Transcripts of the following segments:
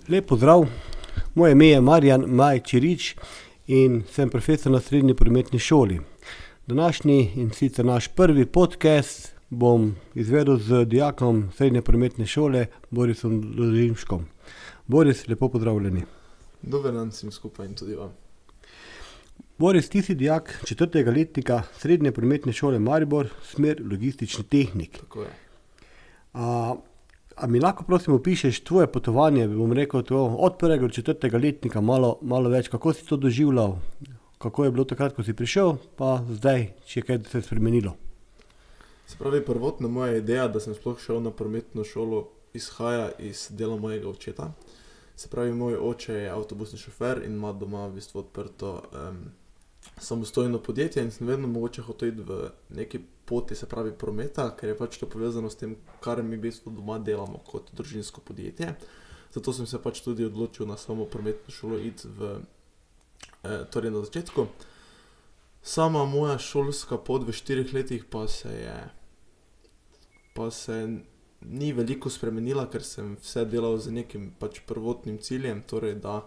Lep pozdrav, moje ime je Marjan Čirič in sem profesor na srednji prometni šoli. Današnji in sicer naš prvi podcast bom izvedel z dijakom srednje prometne šole Borisom Dolinškom. Boris, lepo pozdravljeni. Dober dan vsem skupaj in tudi vam. Boris, ti si dijak 4. letnika srednje prometne šole Maribor, smer logistični tehnik. Tako je. A mi lahko prosim opišeš tvoje potovanje, bom rekel to, od 1. do 4. letnika malo več, kako si to doživljal, kako je bilo takrat, ko si prišel, pa zdaj, če je kaj se spremenilo. Se pravi, prvotna moja ideja, da sem sploh šel na prometno šolo, izhaja iz dela mojega očeta. Se pravi, moj oče je avtobusni šofer in ima doma v bistvu odprto samostojno podjetje in sem vedno mogoče hotel iti v neki poti, se pravi prometa, ker je pač to povezano s tem, kar mi v bistvu doma delamo kot družinsko podjetje. Zato sem se pač tudi odločil na samo prometno šolo iti torej na začetku. Sama moja šolska pot v 4 letih pa se ni veliko spremenila, ker sem vse delal z nekim pač prvotnim ciljem, torej da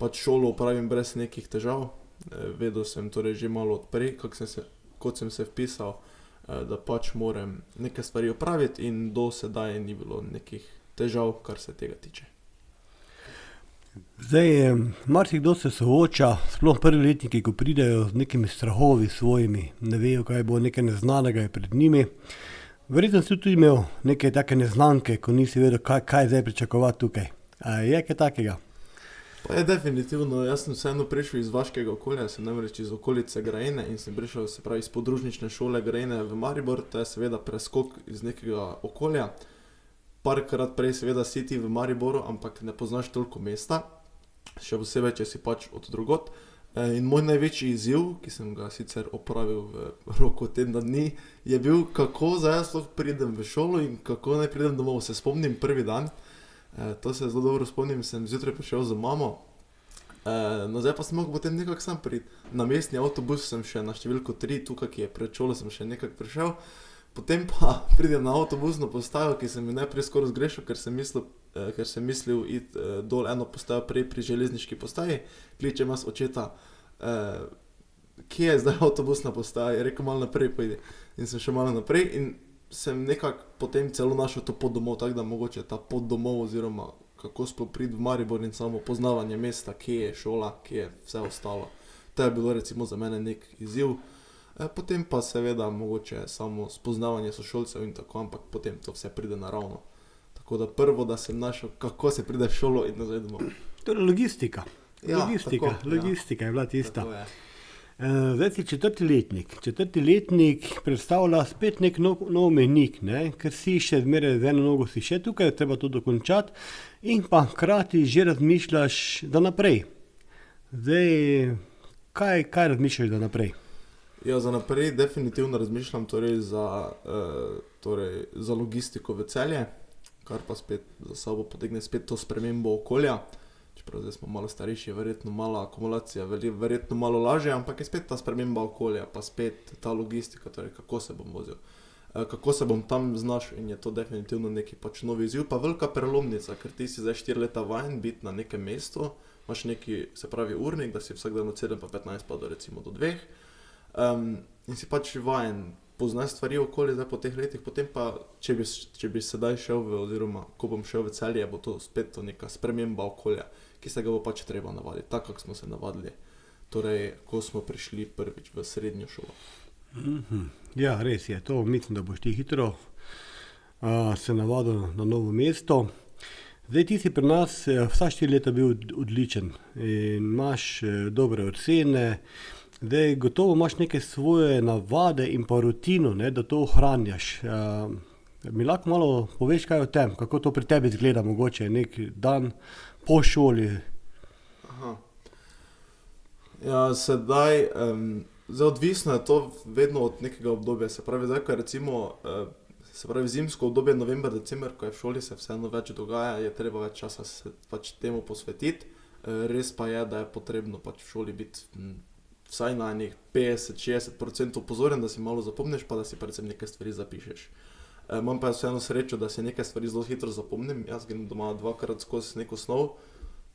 pač šolo opravim brez nekih težav. Vedel sem torej že malo odprej, kot sem se vpisal, da pač moram neke stvari opraviti in do sedaj ni bilo nekih težav, kar se tega tiče. Zdaj, marsikdo se sooča, sploh prvi letniki, ko pridejo z nekimi strahovi svojimi, ne vejo, kaj bo, nekaj neznanega je pred njimi. Verjetno si tudi imel neke take neznanke, ko nisi vedel, kaj zdaj pričakovati tukaj. A je kaj takega? Pa je definitivno, jaz sem vseeno prišel iz vaškega okolja, sem namreč iz okolice Grajene in sem prišel, se pravi, iz podružnične šole Grajene v Maribor, to je seveda preskok iz nekega okolja. Parkrat prej seveda si ti v Mariboru, ampak ne poznaš toliko mesta, še posebej, če si pač od drugod. In moj največji izziv, ki sem ga sicer opravil v roku tedna dni, je bil, kako zdaj sploh pridem v šolo in kako naj pridem domov. Se spomnim prvi dan, to se zelo dobro spomnim, sem zjutraj prišel z mamo, no zdaj pa sem mogel potem nekako sam priti. Na mestni avtobus sem še na številko 3, tukaj, ki je pred šolo, sem še nekako prišel. Potem pa pridem na avtobusno postajo, ki sem jo najprej skoraj zgrešil, ker sem mislil iti dol eno postajo prej pri železniški postaji. Kličem jaz očeta, kje je zdaj avtobusna postaja, je rekel, malo naprej pojdi. In sem šel malo naprej in sem nekako potem celo našel to pot domov, tako da mogoče ta pot domov oziroma kako sploh priti v Maribor in samo poznavanje mesta, kje je šola, kje je vse ostalo. To je bilo recimo za mene nek izziv. Potem pa seveda mogoče samo spoznavanje sošolcev in tako, ampak potem to vse pride naravno. Tako da prvo, da sem našel, kako se pride v šolo in nazaj domov. Torej logistika. Ja, Logistika je bila tista. Tako je. Zdaj si 4. letnik. 4. letnik predstavlja spet nek nov mejnik, ne? Ker si še zmeraj z eno nogo si še tukaj, treba to dokončati in pa hkrati že razmišljaš da naprej. Zdaj, kaj razmišljaš da naprej? Ja, za naprej definitivno razmišljam torej za logistiko v Celje, kar pa spet za sabo potegne spet to spremembo okolja. Čeprav zdaj smo malo starejši, je verjetno mala akumulacija, verjetno malo lažje, ampak je spet ta sprememba okolja, pa spet ta logistika, torej kako se bom vozil, kako se bom tam znašel in je to definitivno neki pač novi izziv, pa velika prelomnica, ker ti si zdaj 4 leta vajen biti na nekem mestu, imaš neki, se pravi urnik, da si vsak dan od 7 pa 15 pa do recimo do 2, in si pač vajen poznati stvari okolje zdaj po teh letih, potem pa, če bi sedaj šel oziroma ko bom šel v Celje, bo to spet neka sprememba okolja, ki se ga bo pač treba navaditi, tako kako smo se navadili, torej, ko smo prišli prvič v srednjo šolo. Ja, res je, to mislim, da boš ti hitro se navadil na novo mesto. Zdaj ti si pri nas vsa 4 leta bil odličen in imaš dobre ocene. Zdaj, gotovo imaš neke svoje navade in pa rutino, ne, da to ohranjaš. Mi lahko malo poveš kaj o tem, kako to pri tebi izgleda, mogoče nek dan po šoli? Ja, sedaj, zdaj odvisno je to vedno od nekega obdobja, se pravi zdaj, ko je recimo, se pravi zimsko obdobje, november, december, ko je v šoli se vseeno več dogaja, je treba več časa se pač temu posvetiti. Res pa je, da je potrebno pač v šoli biti vsaj na enih 50-60% pozoren, da si malo zapomniš, pa da si predvsem neke stvari zapišeš. Imam pa vseeno srečo, da se nekaj stvari zelo hitro zapomnim. Jaz grem doma dvakrat skozi neko snov,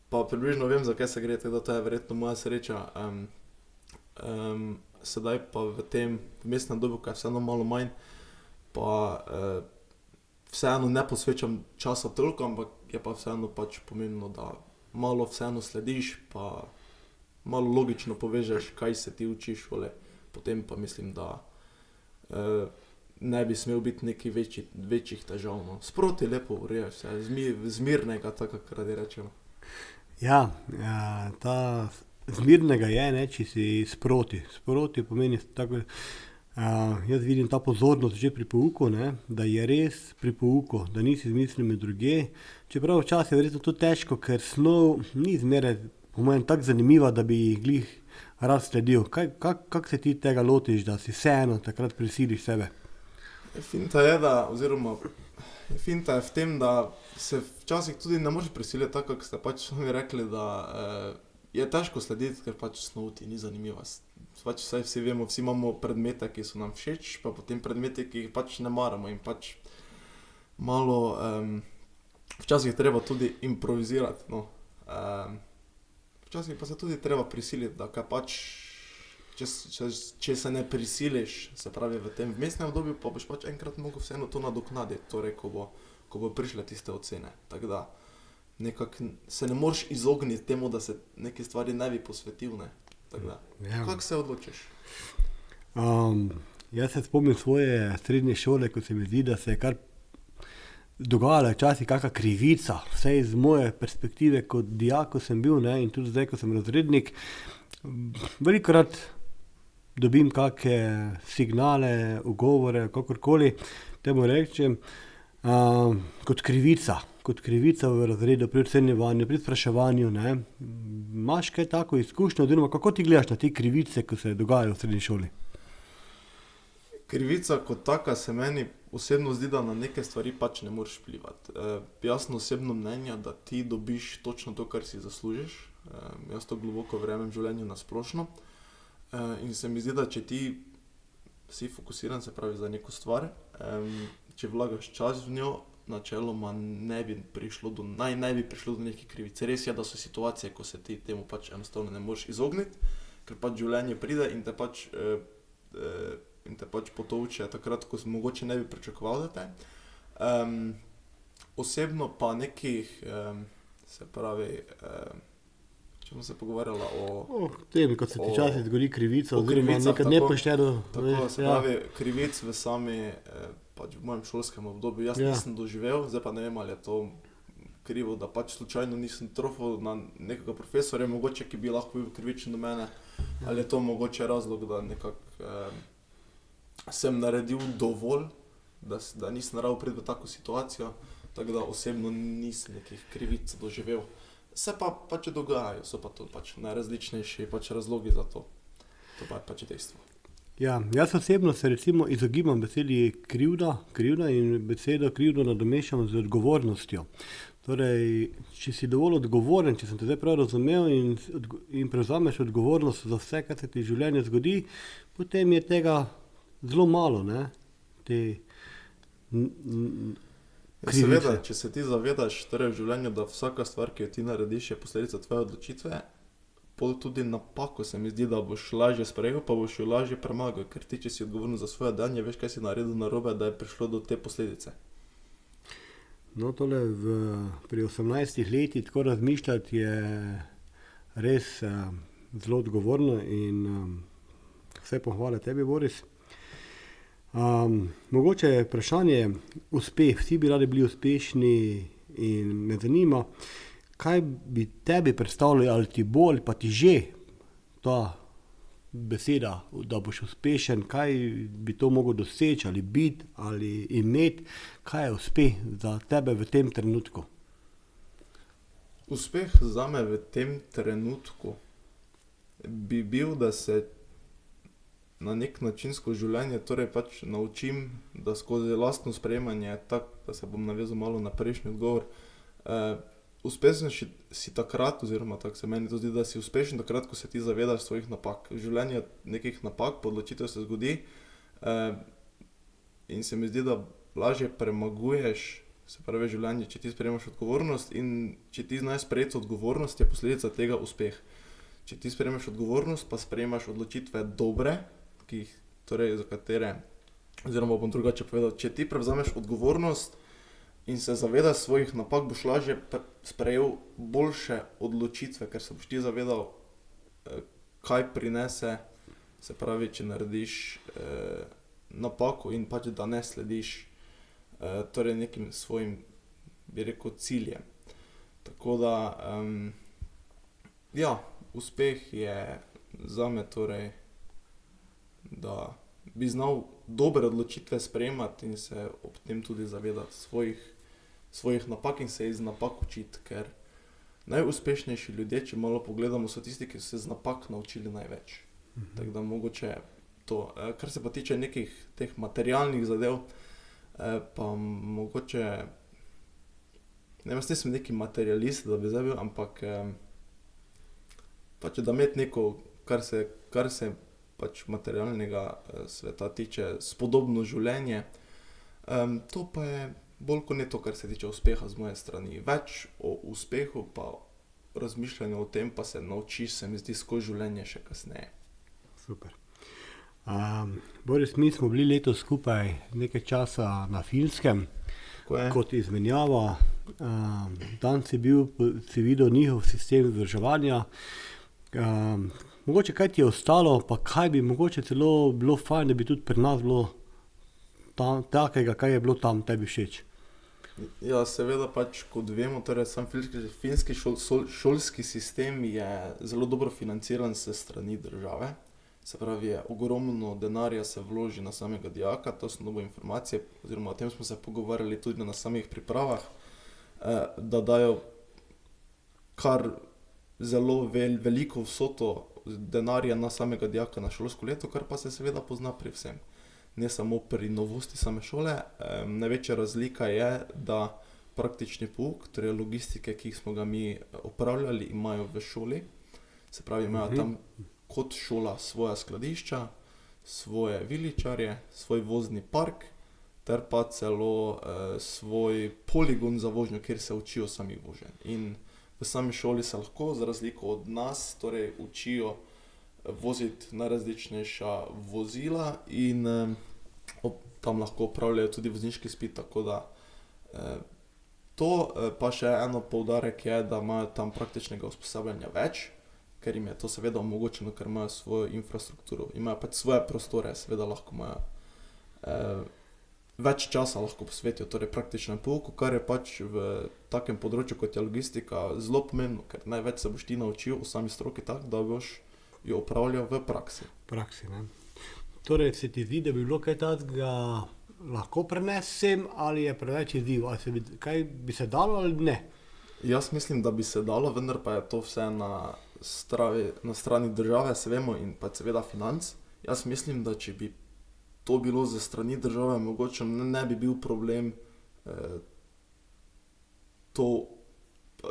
pa približno vem, za kaj se gre, tako da to je verjetno moja sreča. Sedaj pa v tem vmesnem obdobju, ko je vseeno malo manj, pa vseeno ne posvečam časa toliko, ampak je pa vseeno pač pomembno, da malo vseeno slediš, pa malo logično povežeš, kaj se ti uči v šoli. Potem pa mislim, da ne bi smel biti nekih večjih težav, no. Sproti lepo urejaš vse, zmirnega, tako kot radi rečemo. Ja, ta zmirnega je, ne, če si sproti. Sproti pomeni tako, jaz vidim ta pozornost že pri pouku, ne, da je res pri pouku, da nisi z mislimi drugje. Čeprav včasih je verjetno to težko, ker snov ni zmeraj po mojem tako zanimiva, da bi jih glih rad sledil. Kako se ti tega lotiš, da si vseeno takrat prisiliš sebe? Finta je, finta je v tem, da se včasih tudi ne moreš prisiliti, tako kot ste pač sami rekli, da je težko slediti, ker pač snov ti ni zanimiva. Pač vsi vemo, vsi imamo predmete, ki so nam všeč, pa potem predmete, ki jih pač ne maramo in pač malo včasih je treba tudi improvizirati, no. Včasih pa se tudi treba prisiliti, da kaj pač, če se ne prisiliš, se pravi v tem vmesnem obdobju, pa boš pač enkrat mogel vseeno to nadoknaditi, torej ko bo prišle tiste ocene. Tako da nekako se ne moreš izogniti temu, da se neke stvari ne bi posvetil, ne. Tako da, kako se odločiš? Jaz se spomnim svoje srednje šole, ko se mi zdi, da se je kar dogajala včasih kaka krivica, vsaj iz moje perspektive kot dijak, ko sem bil, ne, in tudi zdaj, ko sem razrednik, velikokrat dobim kake signale, ugovore, kakorkoli temu rečem, kot krivica v razredu pri ocenjevanju, pri spraševanju, ne. Imaš kaj tako izkušnjo oziroma kako ti gledaš na te krivice, ko se dogajajo v srednji šoli? Krivica kot taka se meni osebno zdi, da na neke stvari pač ne moreš vplivati. Jaz sem osebno mnenja, da ti dobiš točno to, kar si zaslužiš. Jaz to globoko verjamem v življenju na splošno. In se mi zdi, da če ti si fokusiran, se pravi za neko stvar, če vlagaš čas v njo, načeloma ne bi prišlo do nekih krivic. Res je, da so situacije, ko se ti temu pač enostavno ne moreš izogniti, ker pač življenje pride in te pač potolče takrat, ko mogoče ne bi pričakoval, da te. Osebno pa nekih, se pravi, če bomo se pogovarjala o tem, ko se ti včasih zgodi krivica oziroma krivicah, nekaj nepošteno. tako, se pravi, krivic v sami, pač v mojem šolskem obdobju jaz nisem doživel, zdaj pa ne vem, ali je to krivo, da pač slučajno nisem trofil na nekega profesorja, mogoče, ki bi lahko bil krivičen do mene, ali je to mogoče razlog, da nekako sem naredil dovolj, da nisem rabil priti v tako situacijo, tako da osebno nisem nekih krivic doživel. Se pa pač dogajajo, so pa to pač najrazličnejši pač razlogi za to. To pa je pač dejstvo. Ja, jaz osebno se recimo izogibam besedi krivda in besedo krivdo nadomeščam z odgovornostjo. Torej, če si dovolj odgovoren, če sem te zdaj prav razumel in prevzameš odgovornost za vse, kar se ti v življenju zgodi, potem je tega zelo malo, ne, te krivice. Seveda, če se ti zavedaš torej v življenju, da vsaka stvar, ki jo ti narediš, je posledica tvoje odločitve, pol tudi napako se mi zdi, da boš lažje sprejel, pa boš jo lažje premagal, ker ti, če si odgovoren za svoje dejanje, veš, kaj si naredil narobe, da je prišlo do te posledice. No, tole pri 18 letih tako razmišljati je res zelo odgovorno in vse pohvale tebi, Boris. Mogoče je vprašanje uspeh, vsi bi radi bili uspešni in me zanima, kaj bi tebi predstavljalo, ali ti bo ali pa ti že ta beseda, da boš uspešen, kaj bi to mogel doseči ali biti ali imeti, kaj je uspeh za tebe v tem trenutku? Uspeh zame v tem trenutku bi bil, da se na nek način skozi življenje torej pač naučim, da skozi lastno sprejemanje, tako da se bom navezal malo na prejšnji odgovor, uspešen si takrat, oziroma tako se meni to zdi, da si uspešen takrat, ko se ti zavedaš svojih napak. V življenju nekih napak, odločitev se zgodi in se mi zdi, da lažje premaguješ, se pravi življenje, če ti sprejemaš odgovornost in če ti znaš sprejeti odgovornost, je posledica tega uspeh. Če ti sprejmeš odgovornost, pa sprejmaš odločitve dobre, ki jih, torej za katere, oziroma bom drugače povedal, če ti prevzameš odgovornost in se zavedaš svojih napak, boš lažje sprejel boljše odločitve, ker se boš ti zavedal, kaj prinese, se pravi, če narediš napako in pač da ne slediš torej nekim svojim, bi rekel, ciljem. Tako da, ja, uspeh je zame torej, da bi znal dobre odločitve sprejemati in se ob tem tudi zavedati svojih napak in se iz napak učiti, ker najuspešnejši ljudje, če malo pogledamo, so tisti, ki so se z napak naučili največ. Tako da mogoče to. Kar se pa tiče nekih teh materialnih zadev, pa mogoče, ne vem, jaz nisem neki materialist, da bi zdaj bil, ampak pač da imeti neko, kar se pač materialnega sveta tiče, spodobno življenje. To pa je bolj kot ne to, kar se tiče uspeha z moje strani. Več o uspehu pa razmišljanju o tem pa se naučiš, se mi zdi, skozi življenje še kasneje. Super. Boris, mi smo bili letos skupaj nekaj časa na Finskem kot izmenjava. Dan si videl njihov sistem vzdrževanja. Mogoče kaj ti je ostalo, pa kaj bi mogoče celo bilo fajn, da bi tudi pri nas bilo takega, kaj je bilo tam tebi všeč? Ja, seveda pač, kot vemo, torej sam finski šolski sistem je zelo dobro financiran s strani države. Se pravi, je ogromno denarja se vloži na samega dijaka, to so nove informacije, oziroma o tem smo se pogovarjali tudi na samih pripravah, da dajo kar zelo veliko vsoto denarja na samega dijaka na šolsko leto, kar pa se seveda pozna pri vsem. Ne samo pri novosti same šole. Največja razlika je, da praktični pouk, torej logistike, ki smo ga mi opravljali, imajo v šoli. Se pravi, imajo tam kot šola svoja skladišča, svoje viličarje, svoj vozni park, ter pa celo svoj poligon za vožnjo, kjer se učijo samih voženj. In v sami šoli se lahko, za razliko od nas, torej učijo voziti najrazličnejša vozila in tam lahko opravljajo tudi vozniški izpit, tako da to. Pa še eno poudarek je, da imajo tam praktičnega usposabljanja več, ker jim je to seveda omogočeno, ker imajo svojo infrastrukturo. Imajo pač svoje prostore, seveda lahko imajo več časa lahko posvetijo torej praktičnemu pouku, kar je pač v takem področju, kot je logistika, zelo pomembno, ker največ se boš ti naučil v sami stroki tako, da boš jo opravljal v praksi. Ne. Torej, se ti zdi, da bi bilo kaj takega lahko prenesem ali je preveč izziv? Kaj bi se dalo ali ne? Jaz mislim, da bi se dalo, vendar pa je to vse na strani države, se vemo, in pa seveda financ. Jaz mislim, da če bi to bilo ze strani države, mogoče ne bi bil problem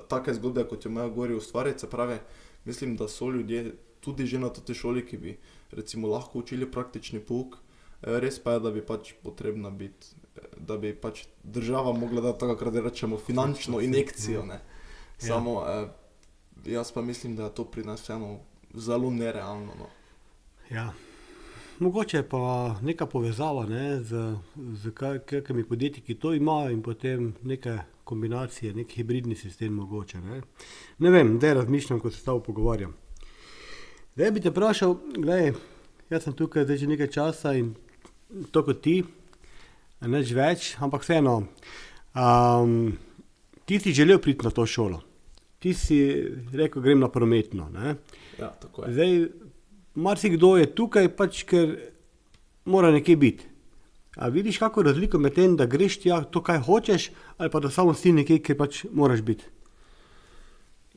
take zgodbe, kot jo imajo gori ustvariti. Se pravi, mislim, da so ljudje tudi že na toti šoli, ki bi recimo lahko učili praktični pouk. Res pa je, da bi pač potrebna biti, da bi pač država mogla dati takrat, da rečemo, finančno injekcijo, ne. Samo, jaz pa mislim, da je to pri nas vseeno zelo nerealno, no. Ja. Mogoče pa neka povezava, ne, z kakimi podjetji, ki to imajo, in potem neke kombinacije, nek hibridni sistem mogoče, ne. Ne vem, zdaj razmišljam, ko se s tabo pogovarjam. Zdaj bi te vprašal, glej, jaz sem tukaj zdaj že nekaj časa in to kot ti, nič več, ampak vseeno, ti si želel priti na to šolo. Ti si rekel, grem na prometno, ne. Ja, tako je. Zdaj, marsikdo je tukaj pač, ker mora nekje biti. A vidiš kako razliko med tem, da greš tja to, kaj hočeš, ali pa da samo si nekje, kjer pač moraš biti?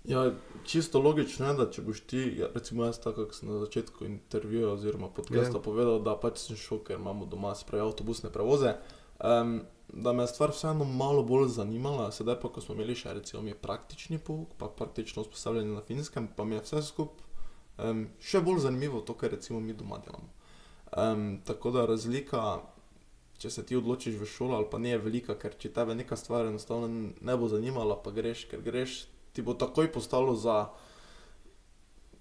Ja, čisto logično je, da če boš ti, recimo jaz tako, kako sem na začetku intervjuja oziroma podcasta povedal, da pač sem šel, ker imamo doma, se pravi, avtobusne prevoze, da me je stvar vseeno malo bolj zanimala. Sedaj pa, ko smo imeli še recimo mi praktični pouk, pa praktično usposabljanje na Finskem, pa mi je vse skupaj še bolj zanimivo to, kar recimo mi doma delamo. Tako da razlika, če se ti odločiš v šolo ali pa ne je velika, ker če tebe neka stvar enostavno ne bo zanimala, pa greš, ker greš, ti bo takoj postalo za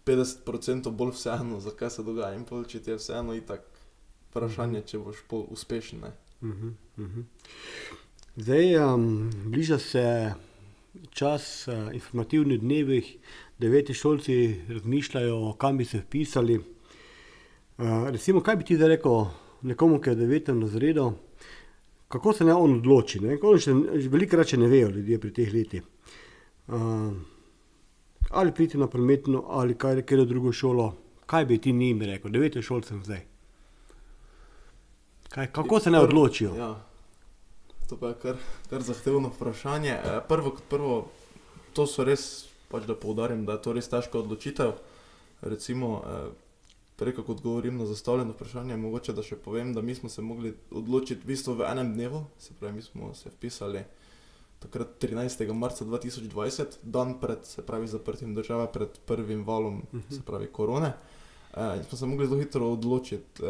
50% bolj vseeno, zakaj se dogaja. In pol, če ti je vseeno itak vprašanje, če boš pol uspešen, ne. Zdaj, bliža se čas informativnih dnevih, devetošolci razmišljajo, kam bi se vpisali. Recimo, kaj bi ti zdaj rekel nekomu, ki je v 9. razredu, kako se naj on odloči, ne? On še velikokrat še ne vejo ljudje pri teh letih. Ali priti na prometno, ali katero drugo šolo, kaj bi ti njim rekel, devetošolcem zdaj? Kako se naj odločijo? Ja, to pa je kar zahtevno vprašanje. Prvo kot prvo, to so res, pač da poudarim, da je to res težka odločitev. Recimo, prej kot govorim na zastavljeno vprašanje, mogoče da še povem, da mi smo se mogli odločiti v bistvu v enem dnevu, se pravi, mi smo se vpisali takrat 13. marca 2020, dan pred, se pravi, zaprtjem države, pred prvim valom, se pravi, korone. In smo se mogli zelo hitro odločiti.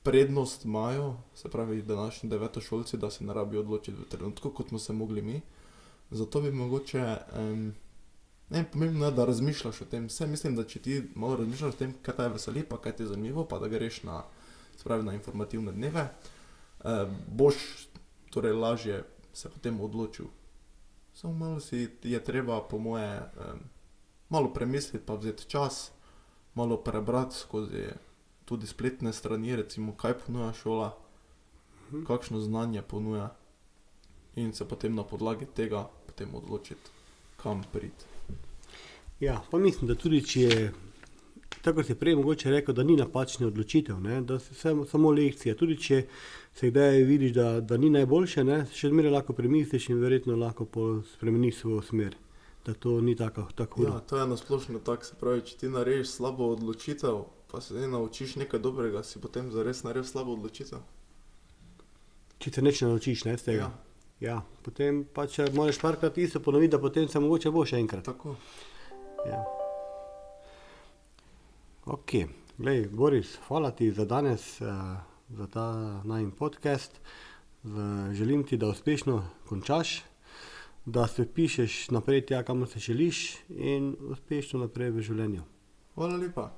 Prednost imajo, se pravi, današnji devetošolci, da se ne rabijo odločiti v trenutku, kot smo se mogli mi. Zato bi mogoče, pomembno je, da razmišljaš o tem. Vse mislim, da če ti malo razmišljaš o tem, kaj te veseli, pa kaj ti je zanimivo, pa da greš na, se pravi, na informativne dneve, boš torej lažje se potem odločil. Samo malo si je treba, po moje, malo premisliti, pa vzeti čas, malo prebrati skozi tudi spletne strani, recimo, kaj ponuja šola, kakšno znanje ponuja in se potem na podlagi tega potem odločiti, kam priti. Ja, pa mislim, da tudi če je, tako si prej mogoče rekel, da ni napačne odločitev, ne, da se samo lekcija, tudi če se kdaj vidiš, da ni najboljše, ne, še zmeraj lahko premisliš in verjetno lahko spremeniš svojo smer, da to ni tako hudo. Ja, to je nasplošno tako, se pravi, če ti narediš slabo odločitev, pa se ne naučiš nekaj dobrega, si potem zares naredil slabo odločitev. Če se nič ne naučiš, ne, z tega. Ja, potem pač moraš parkrat isto ponoviti, da potem se mogoče bo še enkrat. Tako. Ja. Ok, glej, Boris, hvala ti za danes, za ta najin podcast. Želim ti, da uspešno končaš, da se vpišeš naprej tja, kamor se želiš in uspešno naprej v življenju. Hvala lepa.